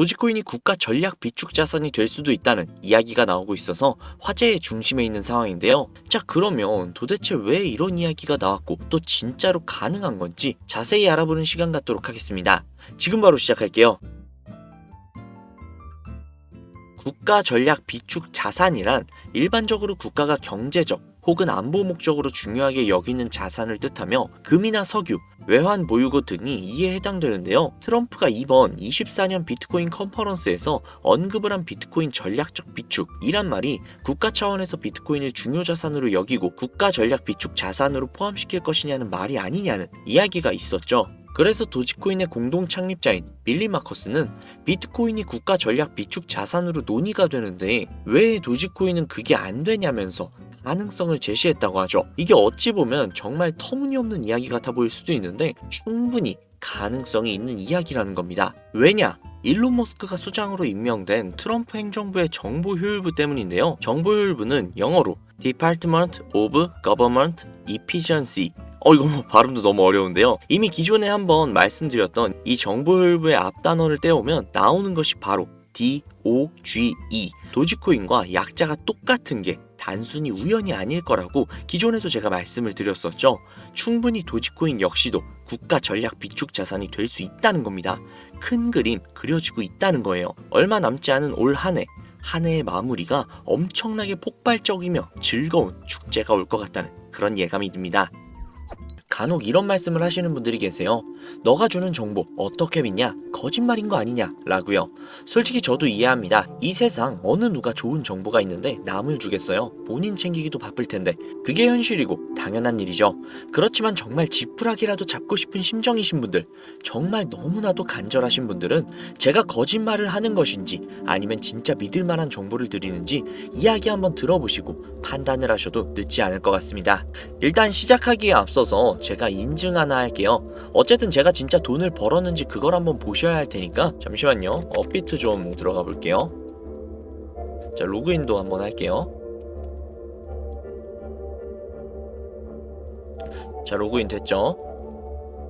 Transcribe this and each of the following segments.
도지코인이 국가 전략 비축 자산이 될 수도 있다는 이야기가 나오고 있어서 화제의 중심에 있는 상황인데요. 자, 그러면 도대체 왜 이런 이야기가 나왔고 또 진짜로 가능한 건지 자세히 알아보는 시간 갖도록 하겠습니다. 지금 바로 시작할게요. 국가 전략 비축 자산이란 일반적으로 국가가 경제적 혹은 안보 목적으로 중요하게 여기는 자산을 뜻하며 금이나 석유, 외환 보유고 등이 이에 해당되는데요. 트럼프가 이번 24년 비트코인 컨퍼런스에서 언급을 한 비트코인 전략적 비축이란 말이 국가 차원에서 비트코인을 중요 자산으로 여기고 국가 전략 비축 자산으로 포함시킬 것이냐는 말이 아니냐는 이야기가 있었죠. 그래서 도지코인의 공동 창립자인 빌리 마커스는 비트코인이 국가 전략 비축 자산으로 논의가 되는데 왜 도지코인은 그게 안 되냐면서 가능성을 제시했다고 하죠. 이게 어찌 보면 정말 터무니없는 이야기 같아 보일 수도 있는데 충분히 가능성이 있는 이야기라는 겁니다. 왜냐? 일론 머스크가 수장으로 임명된 트럼프 행정부의 정보 효율부 때문인데요. 정보 효율부는 영어로 Department of Government Efficiency, 이거 발음도 너무 어려운데요. 이미 기존에 한번 말씀드렸던 이 정보효율부의 앞단어를 떼오면 나오는 것이 바로 DOGE, 도지코인과 약자가 똑같은 게 단순히 우연이 아닐 거라고 기존에도 제가 말씀을 드렸었죠. 충분히 도지코인 역시도 국가 전략 비축 자산이 될 수 있다는 겁니다. 큰 그림 그려지고 있다는 거예요. 얼마 남지 않은 올 한 해의 마무리가 엄청나게 폭발적이며 즐거운 축제가 올 것 같다는 그런 예감이 듭니다. 간혹 이런 말씀을 하시는 분들이 계세요. 너가 주는 정보 어떻게 믿냐? 거짓말인 거 아니냐? 라고요. 솔직히 저도 이해합니다. 이 세상 어느 누가 좋은 정보가 있는데 남을 주겠어요? 본인 챙기기도 바쁠 텐데. 그게 현실이고 당연한 일이죠. 그렇지만 정말 지푸라기라도 잡고 싶은 심정이신 분들, 정말 너무나도 간절하신 분들은 제가 거짓말을 하는 것인지 아니면 진짜 믿을 만한 정보를 드리는지 이야기 한번 들어보시고 판단을 하셔도 늦지 않을 것 같습니다. 일단 시작하기에 앞서서 제가 인증 하나 할게요. 어쨌든 제가 진짜 돈을 벌었는지 그걸 한번 보셔야 할 테니까 잠시만요. 업비트 좀 들어가 볼게요. 자, 로그인도 한번 할게요. 자, 로그인 됐죠?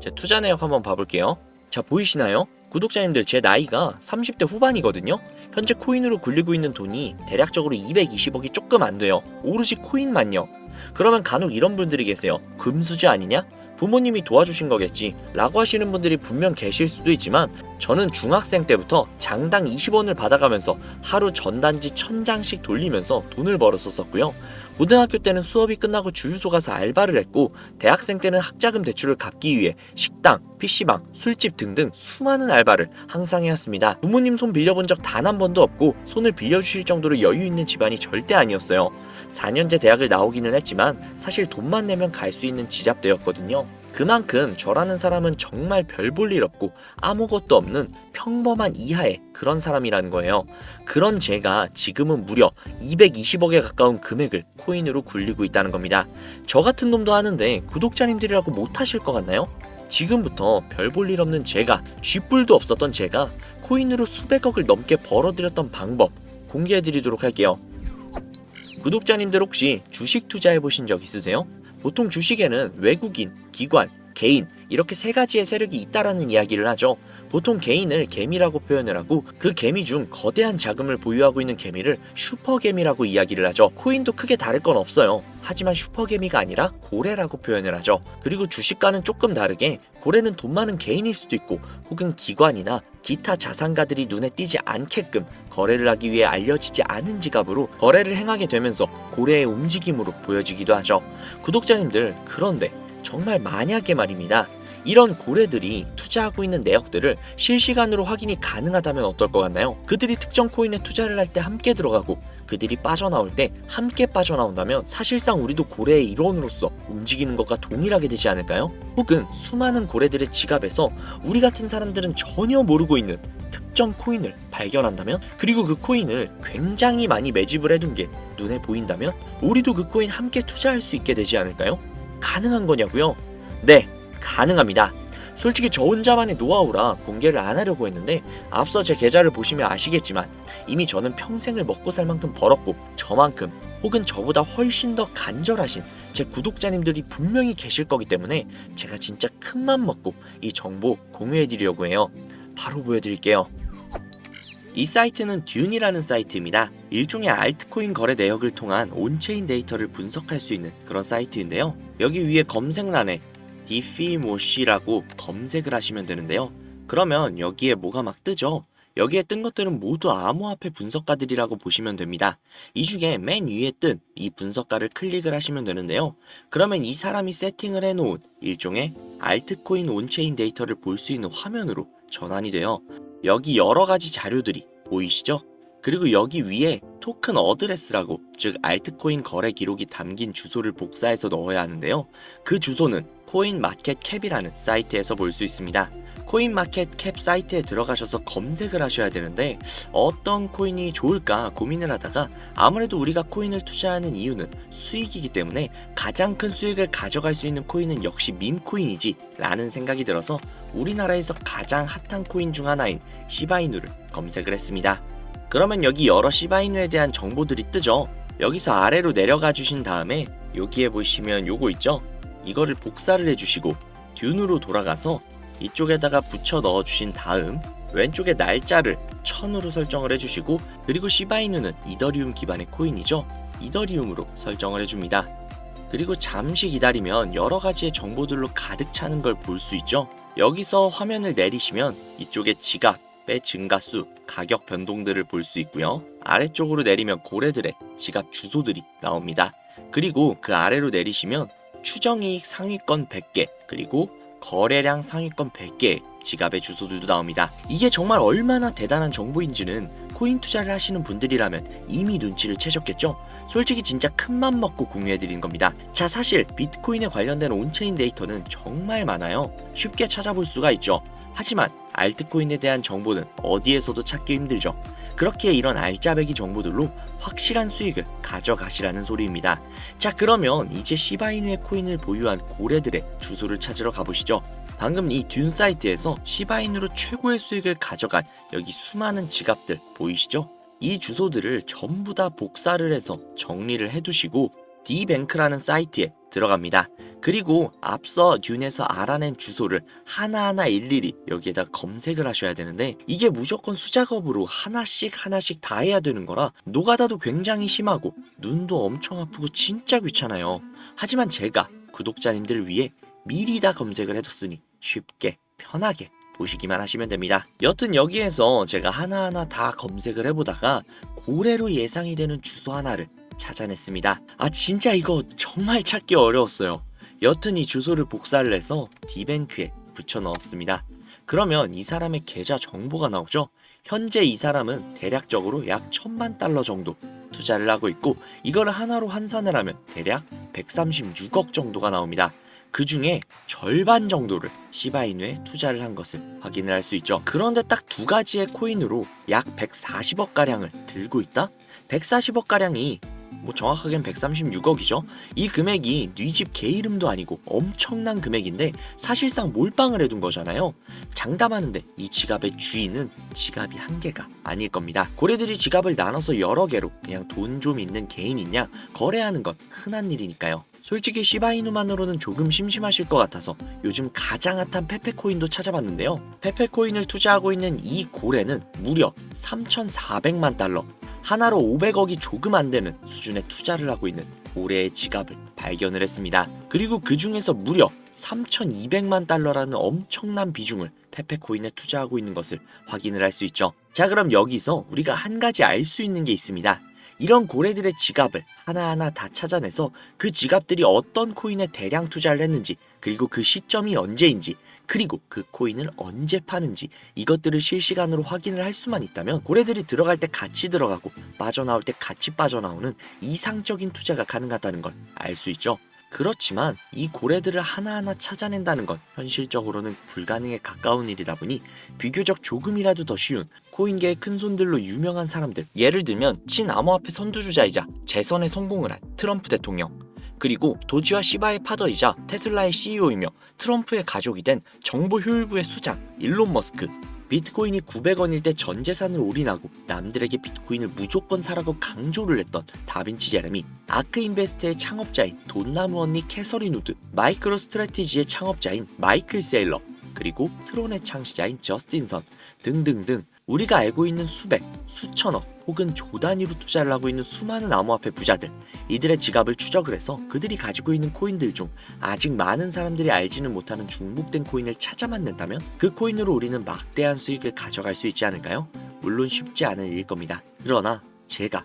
제 투자 내역 한번 봐볼게요. 자, 보이시나요? 구독자님들, 제 나이가 30대 후반이거든요. 현재 코인으로 굴리고 있는 돈이 대략적으로 220억이 조금 안 돼요. 오로지 코인만요. 그러면 간혹 이런 분들이 계세요. 금수저 아니냐? 부모님이 도와주신 거겠지 라고 하시는 분들이 분명 계실 수도 있지만 저는 중학생 때부터 장당 20원을 받아가면서 하루 전단지 1000장씩 돌리면서 돈을 벌었었고요. 고등학교 때는 수업이 끝나고 주유소 가서 알바를 했고 대학생 때는 학자금 대출을 갚기 위해 식당, PC방, 술집 등등 수많은 알바를 항상 해왔습니다. 부모님 손 빌려본 적 단 한 번도 없고 손을 빌려주실 정도로 여유 있는 집안이 절대 아니었어요. 4년제 대학을 나오기는 했지만 사실 돈만 내면 갈 수 있는 지잡대였거든요. 그만큼 저라는 사람은 정말 별 볼 일 없고 아무것도 없는 평범한 이하의 그런 사람이라는 거예요. 그런 제가 지금은 무려 220억에 가까운 금액을 코인으로 굴리고 있다는 겁니다. 저 같은 놈도 하는데 구독자님들이라고 못하실 것 같나요? 지금부터 별 볼 일 없는 제가, 쥐뿔도 없었던 제가 코인으로 수백억을 넘게 벌어들였던 방법 공개해드리도록 할게요. 구독자님들 혹시 주식 투자해보신 적 있으세요? 보통 주식에는 외국인, 기관, 개인 이렇게 세 가지의 세력이 있다라는 이야기를 하죠. 보통 개인을 개미라고 표현을 하고 그 개미 중 거대한 자금을 보유하고 있는 개미를 슈퍼개미라고 이야기를 하죠. 코인도 크게 다를 건 없어요. 하지만 슈퍼개미가 아니라 고래라고 표현을 하죠. 그리고 주식과는 조금 다르게 고래는 돈 많은 개인일 수도 있고 혹은 기관이나 기타 자산가들이 눈에 띄지 않게끔 거래를 하기 위해 알려지지 않은 지갑으로 거래를 행하게 되면서 고래의 움직임으로 보여지기도 하죠. 구독자님들, 그런데 정말 만약에 말입니다. 이런 고래들이 투자하고 있는 내역들을 실시간으로 확인이 가능하다면 어떨 것 같나요? 그들이 특정 코인에 투자를 할 때 함께 들어가고 그들이 빠져나올 때 함께 빠져나온다면 사실상 우리도 고래의 일원으로서 움직이는 것과 동일하게 되지 않을까요? 혹은 수많은 고래들의 지갑에서 우리 같은 사람들은 전혀 모르고 있는 특정 코인을 발견한다면, 그리고 그 코인을 굉장히 많이 매집을 해둔 게 눈에 보인다면 우리도 그 코인 함께 투자할 수 있게 되지 않을까요? 가능한 거냐고요? 네, 가능합니다. 솔직히 저 혼자만의 노하우라 공개를 안 하려고 했는데 앞서 제 계좌를 보시면 아시겠지만 이미 저는 평생을 먹고 살 만큼 벌었고 저만큼 혹은 저보다 훨씬 더 간절하신 제 구독자님들이 분명히 계실 거기 때문에 제가 진짜 큰맘 먹고 이 정보 공유해드리려고 해요. 바로 보여드릴게요. 이 사이트는 듄이라는 사이트입니다. 일종의 알트코인 거래 내역을 통한 온체인 데이터를 분석할 수 있는 그런 사이트인데요. 여기 위에 검색란에 디피모시라고 검색을 하시면 되는데요. 그러면 여기에 뭐가 막 뜨죠? 여기에 뜬 것들은 모두 암호화폐 분석가들이라고 보시면 됩니다. 이 중에 맨 위에 뜬 이 분석가를 클릭을 하시면 되는데요. 그러면 이 사람이 세팅을 해놓은 일종의 알트코인 온체인 데이터를 볼 수 있는 화면으로 전환이 돼요. 여기 여러 가지 자료들이 보이시죠? 그리고 여기 위에 토큰 어드레스라고, 즉 알트코인 거래 기록이 담긴 주소를 복사해서 넣어야 하는데요. 그 주소는 코인마켓캡이라는 사이트에서 볼 수 있습니다. 코인마켓캡 사이트에 들어가셔서 검색을 하셔야 되는데 어떤 코인이 좋을까 고민을 하다가 아무래도 우리가 코인을 투자하는 이유는 수익이기 때문에 가장 큰 수익을 가져갈 수 있는 코인은 역시 밈코인이지 라는 생각이 들어서 우리나라에서 가장 핫한 코인 중 하나인 시바이누를 검색을 했습니다. 그러면 여기 여러 시바이누에 대한 정보들이 뜨죠. 여기서 아래로 내려가 주신 다음에 여기에 보시면 요거 있죠? 이거를 복사를 해주시고 듄으로 돌아가서 이쪽에다가 붙여 넣어 주신 다음 왼쪽에 날짜를 1000으로 설정을 해주시고, 그리고 시바이누는 이더리움 기반의 코인이죠. 이더리움으로 설정을 해줍니다. 그리고 잠시 기다리면 여러 가지의 정보들로 가득 차는 걸 볼 수 있죠. 여기서 화면을 내리시면 이쪽에 지갑의 증가수, 가격 변동들을 볼 수 있고요. 아래쪽으로 내리면 고래들의 지갑 주소들이 나옵니다. 그리고 그 아래로 내리시면 추정이익 상위권 100개, 그리고 거래량 상위권 100개의 지갑의 주소들도 나옵니다. 이게 정말 얼마나 대단한 정보인지는 코인 투자를 하시는 분들이라면 이미 눈치를 채셨겠죠? 솔직히 진짜 큰맘 먹고 공유해드린 겁니다. 자, 사실 비트코인에 관련된 온체인 데이터는 정말 많아요. 쉽게 찾아볼 수가 있죠. 하지만 알트코인에 대한 정보는 어디에서도 찾기 힘들죠. 그렇기에 이런 알짜배기 정보들로 확실한 수익을 가져가시라는 소리입니다. 자, 그러면 이제 시바이누의 코인을 보유한 고래들의 주소를 찾으러 가보시죠. 방금 이 듄 사이트에서 시바이누로 최고의 수익을 가져간 여기 수많은 지갑들 보이시죠? 이 주소들을 전부 다 복사를 해서 정리를 해두시고 디뱅크라는 사이트에 들어갑니다. 그리고 앞서 듄에서 알아낸 주소를 하나하나 일일이 여기에다 검색을 하셔야 되는데 이게 무조건 수작업으로 하나씩 다 해야 되는 거라 노가다도 굉장히 심하고 눈도 엄청 아프고 진짜 귀찮아요. 하지만 제가 구독자님들을 위해 미리 다 검색을 해뒀으니 쉽게 편하게 보시기만 하시면 됩니다. 여튼 여기에서 제가 하나하나 다 검색을 해보다가 고래로 예상이 되는 주소 하나를 찾아냈습니다. 진짜 이거 정말 찾기 어려웠어요. 여튼 이 주소를 복사를 해서 디뱅크에 붙여 넣었습니다. 그러면 이 사람의 계좌 정보가 나오죠. 현재 이 사람은 대략적으로 약 1000만 달러 정도 투자를 하고 있고 이거를 하나로 환산을 하면 대략 136억 정도가 나옵니다. 그 중에 절반 정도를 시바이누에 투자를 한 것을 확인을 할 수 있죠. 그런데 딱 두 가지의 코인으로 약 140억 가량을 들고 있다? 140억 가량이 정확하게는 136억이죠. 이 금액이 네 집 개 이름도 아니고 엄청난 금액인데 사실상 몰빵을 해둔 거잖아요. 장담하는데 이 지갑의 주인은 지갑이 한 개가 아닐 겁니다. 고래들이 지갑을 나눠서 여러 개로 그냥 돈 좀 있는 개인이냐 거래하는 건 흔한 일이니까요. 솔직히 시바이누만으로는 조금 심심하실 것 같아서 요즘 가장 핫한 페페코인도 찾아봤는데요. 페페코인을 투자하고 있는 이 고래는 무려 3,400만 달러, 하나로 500억이 조금 안 되는 수준의 투자를 하고 있는 고래의 지갑을 발견을 했습니다. 그리고 그 중에서 무려 3,200만 달러라는 엄청난 비중을 페페코인에 투자하고 있는 것을 확인을 할 수 있죠. 자, 그럼 여기서 우리가 한 가지 알 수 있는 게 있습니다. 이런 고래들의 지갑을 하나하나 다 찾아내서 그 지갑들이 어떤 코인에 대량 투자를 했는지, 그리고 그 시점이 언제인지, 그리고 그 코인을 언제 파는지 이것들을 실시간으로 확인을 할 수만 있다면 고래들이 들어갈 때 같이 들어가고 빠져나올 때 같이 빠져나오는 이상적인 투자가 가능하다는 걸 알 수 있죠. 그렇지만 이 고래들을 하나하나 찾아낸다는 건 현실적으로는 불가능에 가까운 일이다 보니 비교적 조금이라도 더 쉬운 코인계의 큰손들로 유명한 사람들, 예를 들면 친암호화폐 선두주자이자 재선에 성공을 한 트럼프 대통령, 그리고 도지와 시바의 파더이자 테슬라의 CEO이며 트럼프의 가족이 된 정보효율부의 수장 일론 머스크, 비트코인이 900원일 때 전 재산을 올인하고 남들에게 비트코인을 무조건 사라고 강조를 했던 다빈치 제레미, 아크인베스트의 창업자인 돈나무 언니 캐서린 우드, 마이크로 스트래티지의 창업자인 마이클 세일러, 그리고 트론의 창시자인 저스틴 선 등등등 우리가 알고 있는 수백, 수천억 혹은 조 단위로 투자를 하고 있는 수많은 암호화폐 부자들, 이들의 지갑을 추적을 해서 그들이 가지고 있는 코인들 중 아직 많은 사람들이 알지는 못하는 중복된 코인을 찾아만 낸다면 그 코인으로 우리는 막대한 수익을 가져갈 수 있지 않을까요? 물론 쉽지 않은 일일 겁니다. 그러나 제가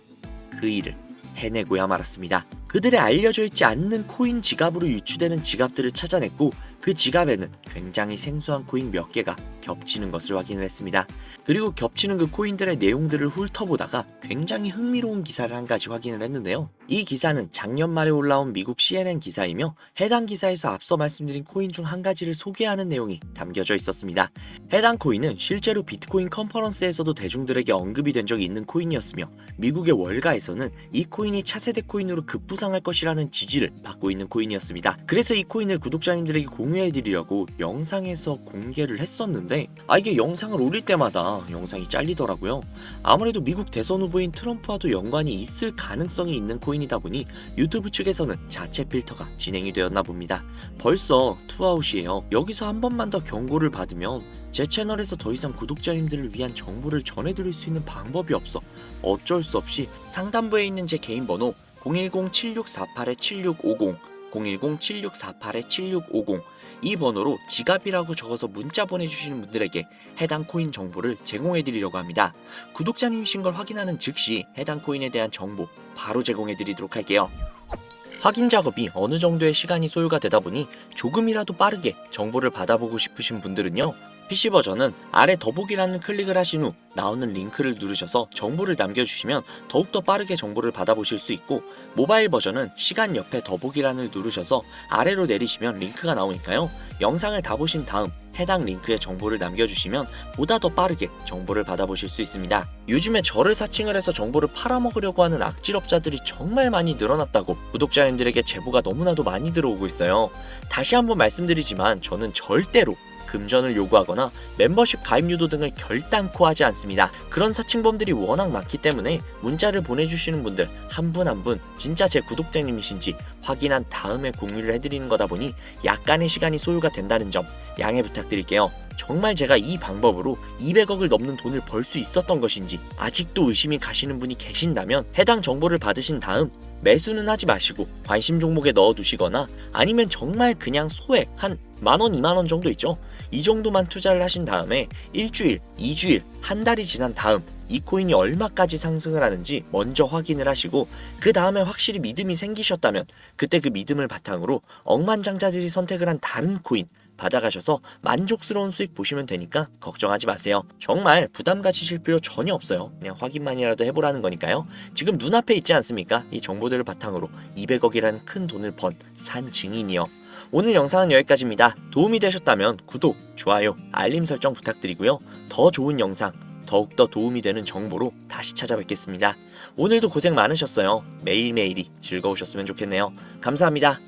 그 일을 해내고야 말았습니다. 그들의 알려져 있지 않는 코인 지갑으로 유추되는 지갑들을 찾아냈고 그 지갑에는 굉장히 생소한 코인 몇 개가 겹치는 것을 확인을 했습니다. 그리고 겹치는 그 코인들의 내용들을 훑어보다가 굉장히 흥미로운 기사를 한 가지 확인을 했는데요. 이 기사는 작년 말에 올라온 미국 CNN 기사이며 해당 기사에서 앞서 말씀드린 코인 중 한 가지를 소개하는 내용이 담겨져 있었습니다. 해당 코인은 실제로 비트코인 컨퍼런스에서도 대중들에게 언급이 된 적이 있는 코인이었으며 미국의 월가에서는 이 코인이 차세대 코인으로 급부상할 것이라는 지지를 받고 있는 코인이었습니다. 그래서 이 코인을 구독자님들에게 공유해드리려고 영상에서 공개를 했었는데 이게 영상을 올릴 때마다 영상이 잘리더라고요. 아무래도 미국 대선 후보인 트럼프와도 연관이 있을 가능성이 있는 코인이다 보니 유튜브 측에서는 자체 필터가 진행이 되었나 봅니다. 벌써 투아웃이에요. 여기서 한 번만 더 경고를 받으면 제 채널에서 더 이상 구독자님들을 위한 정보를 전해드릴 수 있는 방법이 없어 어쩔 수 없이 상단부에 있는 제 개인 번호 010-7648-7650 010-7648-7650 이 번호로 지갑이라고 적어서 문자 보내주시는 분들에게 해당 코인 정보를 제공해드리려고 합니다. 구독자님이신 걸 확인하는 즉시 해당 코인에 대한 정보 바로 제공해드리도록 할게요. 확인 작업이 어느 정도의 시간이 소요가 되다 보니 조금이라도 빠르게 정보를 받아보고 싶으신 분들은요, PC 버전은 아래 더보기란을 클릭을 하신 후 나오는 링크를 누르셔서 정보를 남겨주시면 더욱더 빠르게 정보를 받아보실 수 있고, 모바일 버전은 시간 옆에 더보기란을 누르셔서 아래로 내리시면 링크가 나오니까요, 영상을 다 보신 다음 해당 링크에 정보를 남겨주시면 보다 더 빠르게 정보를 받아보실 수 있습니다. 요즘에 저를 사칭을 해서 정보를 팔아먹으려고 하는 악질업자들이 정말 많이 늘어났다고 구독자님들에게 제보가 너무나도 많이 들어오고 있어요. 다시 한번 말씀드리지만 저는 절대로 금전을 요구하거나 멤버십 가입 유도 등을 결단코 하지 않습니다. 그런 사칭범들이 워낙 많기 때문에 문자를 보내주시는 분들 한 분 한 분 진짜 제 구독자님이신지 확인한 다음에 공유를 해드리는 거다 보니 약간의 시간이 소요가 된다는 점 양해 부탁드릴게요. 정말 제가 이 방법으로 200억을 넘는 돈을 벌 수 있었던 것인지 아직도 의심이 가시는 분이 계신다면 해당 정보를 받으신 다음 매수는 하지 마시고 관심 종목에 넣어두시거나 아니면 정말 그냥 소액 한 만원, 2만원 정도 있죠? 이 정도만 투자를 하신 다음에 일주일, 2주일, 한 달이 지난 다음 이 코인이 얼마까지 상승을 하는지 먼저 확인을 하시고 그 다음에 확실히 믿음이 생기셨다면 그때 그 믿음을 바탕으로 억만장자들이 선택을 한 다른 코인 받아가셔서 만족스러운 수익 보시면 되니까 걱정하지 마세요. 정말 부담 가지실 필요 전혀 없어요. 그냥 확인만이라도 해보라는 거니까요. 지금 눈앞에 있지 않습니까? 이 정보들을 바탕으로 200억이라는 큰 돈을 산 증인이요. 오늘 영상은 여기까지입니다. 도움이 되셨다면 구독, 좋아요, 알림 설정 부탁드리고요. 더 좋은 영상, 더욱더 도움이 되는 정보로 다시 찾아뵙겠습니다. 오늘도 고생 많으셨어요. 매일매일이 즐거우셨으면 좋겠네요. 감사합니다.